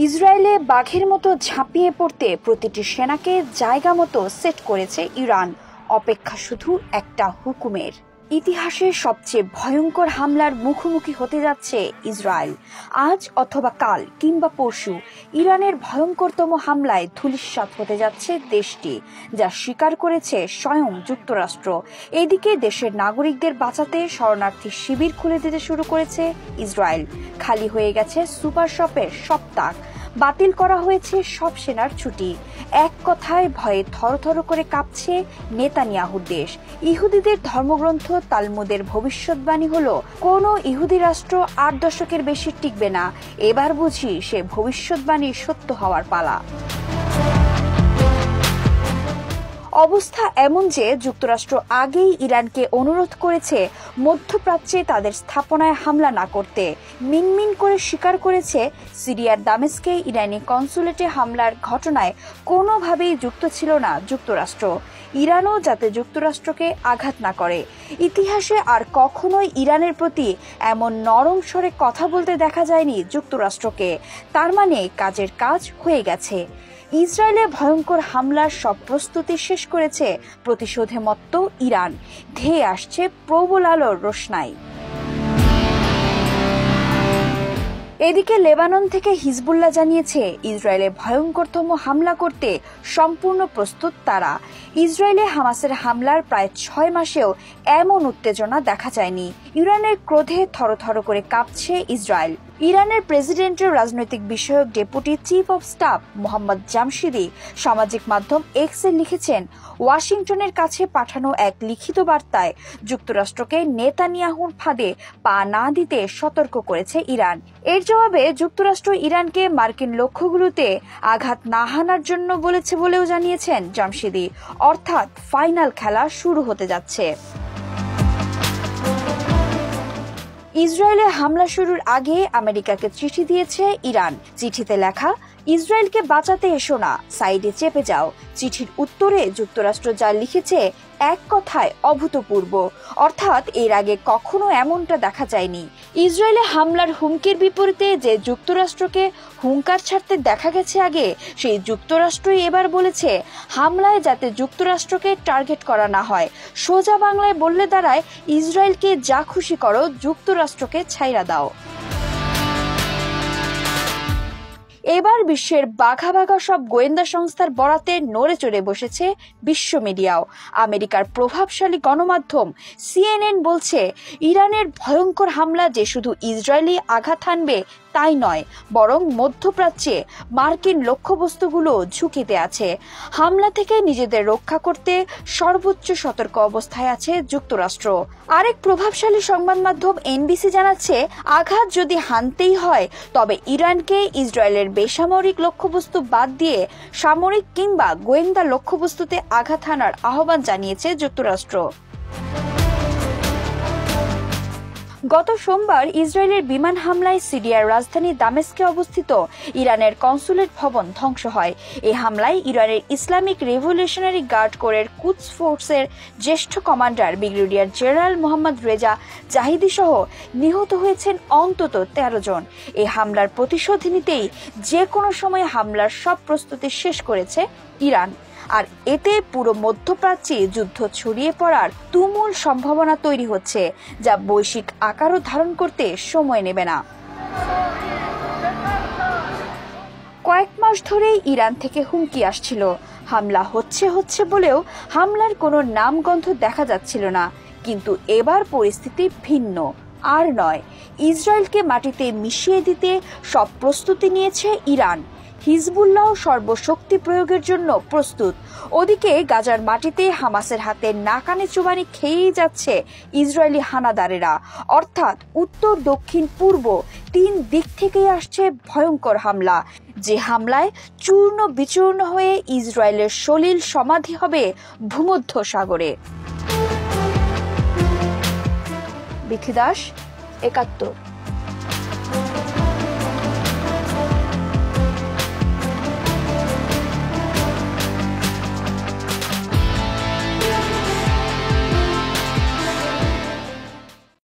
ইসরায়েলে বাঘের মতো ঝাঁপিয়ে পড়তে প্রতিটি সেনাকে জায়গা মতো সেট করেছে ইরান। অপেক্ষা শুধু একটা হুকুমের। ইতিহাসের সবচেয়ে ভয়ঙ্কর হামলার মুখোমুখি হতে যাচ্ছে ইসরায়েল। আজ অথবা কাল কিংবা পরশু ইরানের ভয়ঙ্করতম হামলায় ধূলিসাৎ হতে যাচ্ছে দেশটি, যা স্বীকার করেছে স্বয়ং যুক্তরাষ্ট্র। এদিকে দেশের নাগরিকদের বাঁচাতে শরণার্থী শিবির খুলে দিতে শুরু করেছে ইসরায়েল। খালি হয়ে গেছে সুপার শপের সব তাক, বাতিল করা হয়েছে সব সেনার ছুটি। এক কথায় ভয়ে থরথর করে কাঁপছে নেতানিয়াহুর দেশ। ইহুদিদের ধর্মগ্রন্থ তালমুদের ভবিষ্যৎবাণী হলো, কোনো ইহুদি রাষ্ট্র ৮ দশকের বেশি টিকবে না। এবার বুঝি সে ভবিষ্যৎবাণী সত্য হওয়ার পালা। অবস্থা এমন যে যুক্তরাষ্ট্র আগেই ইরানকে অনুরোধ করেছে মধ্যপ্রাচ্যে তাদের স্থাপনায় হামলা না করতে। মিনমিন করে স্বীকার করেছে সিরিয়ার দামেস্কে ইরানি কনসুলেটে হামলার ঘটনায় কোনোভাবেই যুক্ত ছিল না যুক্তরাষ্ট্র। ইরানও যাতে যুক্তরাষ্ট্রকে আঘাত না করে। ইতিহাসে আর কখনোই ইরানের প্রতি এমন নরম স্বরে কথা বলতে দেখা যায়নি যুক্তরাষ্ট্রকে। তার মানে কাজের কাজ হয়ে গেছে। ইসরায়েলে ভয়ঙ্কর হামলার সব প্রস্তুতি শেষ করেছে প্রতিশোধে মত্ত ইরান। ধেয়ে আসছে প্রবল আলোর রোশনাই। এদিকে লেবানন থেকে হিজবুল্লাহ জানিয়েছে ইসরায়েলে ভয়ঙ্করতম হামলা করতে সম্পূর্ণ প্রস্তুত তারা। ইসরায়েলে হামাসের হামলার প্রায় 6 মাসেও এমন উত্তেজনা দেখা যায়নি। ইরানের ক্রোধে থরথর করে কাঁপছে ইসরায়েল। ইরানের প্রেসিডেন্টের রাজনৈতিক বিষয়ক deputy chief of staff Mohammad জামশিদি সামাজিক মাধ্যম এক্সে লিখেছেন, ওয়াশিংটনের কাছে পাঠানো এক লিখিত বার্তায় যুক্তরাষ্ট্রকে নেতানিয়াহুর ফাঁদে পা না দিতে সতর্ক করেছে ইরান। এর জবাবে যুক্তরাষ্ট্র ইরানকে মার্কিন লক্ষ্যগুলোতে আঘাত না হানার জন্য বলেছে বলেও জানিয়েছেন জামশিদি। অর্থাৎ ফাইনাল খেলা শুরু হতে যাচ্ছে। ইসরায়েলে হামলা শুরুর আগে আমেরিকাকে চিঠি দিয়েছে ইরান। চিঠিতে লেখা, ইসরায়েলকে বাঁচাতে এসো না, সাইডে চেপে যাও। চিঠির উত্তরে যুক্তরাষ্ট্র যা লিখেছে এক কথায় অভূতপূর্ব। অর্থাৎ এর আগে কখনো এমনটা দেখা যায়নি। ইসরায়েলে হামলার হুমকির বিপরীতে যে যুক্তরাষ্ট্রকে হুঙ্কার ছাড়তে দেখা গেছে আগে, সেই যুক্তরাষ্ট্রই এবার বলেছে হামলায় যাতে যুক্তরাষ্ট্রকে টার্গেট করা না হয়। সোজা বাংলায় বললে দাঁড়ায়, ইসরায়েলকে যা খুশি করো, যুক্তরাষ্ট্রকে ছাইড়া দাও। এবার বিশ্বের বাঘা বাঘা সব গোয়েন্দা সংস্থার বরাতে নড়ে চড়ে বসেছে বিশ্ব মিডিয়াও। আমেরিকার প্রভাবশালী গণমাধ্যম CNN বলছে, ইরানের ভয়ঙ্কর হামলা যে শুধু ইসরায়েলি আঘাত হানবে তাই নয়, বরং মধ্যপ্রাচ্যে মার্কিন লক্ষ্যবস্তুগুলো ঝুঁকিতে আছে। হামলা থেকে নিজেদের রক্ষা করতে সর্বোচ্চ সতর্ক অবস্থায় আছে যুক্তরাষ্ট্র। আরেক প্রভাবশালী সংবাদ মাধ্যম NBC জানাচ্ছে, আঘাত যদি হানতেই হয় তবে ইরানকে ইসরায়েলের বেসামরিক লক্ষ্যবস্তু বাদ দিয়ে সামরিক কিংবা গোয়েন্দা লক্ষ্যবস্তুতে আঘাত হানার আহ্বান জানিয়েছে যুক্তরাষ্ট্র। গত সোমবার ইসরায়েলের বিমান হামলায় সিরিয়ার রাজধানী দামেস্কে অবস্থিত ইরানের কনসুলেট ভবন ধ্বংস হয়। এই হামলায় ইরানের ইসলামিক রেভলিউশনারি গার্ড কোরের কুদস ফোর্সের জ্যেষ্ঠ commander brigadier general Mohammad Reza Zahidi সহ নিহত হয়েছেন অন্তত 13 জন। এই হামলার প্রতিশোধ নিতেই যে কোনো সময় হামলার সব প্রস্তুতি শেষ করেছে ইরান। আর এতে পুরো মধ্যপ্রাচ্যে যুদ্ধ ছড়িয়ে পড়ার তুমুল সম্ভাবনা তৈরি হচ্ছে, যা বৈশ্বিক আকারও ধারণ করতে সময় নেবে না। কয়েক মাস ধরেই ইরান থেকে হুমকি আসছিল। হামলা হচ্ছে বলেও হামলার কোনো নামগন্ধ দেখা যাচ্ছিল না। কিন্তু এবার পরিস্থিতি ভিন্ন। আর নয়, ইসরায়েলকে মাটিতে মিশিয়ে দিতে সব প্রস্তুতি নিয়েছে ইরান। হিজবুল্লাহ সর্বশক্তি প্রয়োগের জন্য প্রস্তুত। ওদিকে গাজার মাটিতে হামাসের হাতে নাকানে চুবানি খেয়েই যাচ্ছে ইসরায়েলি হানাদারেরা। অর্থাৎ উত্তর, দক্ষিণ, পূর্ব 3 দিক থেকেই আসছে ভয়ঙ্কর হামলা। যে হামলায় চূর্ণ বিচূর্ণ হয়ে ইসরায়েলের সলিল সমাধি হবে ভূমধ্য সাগরে। বিথি দাস, ৭১।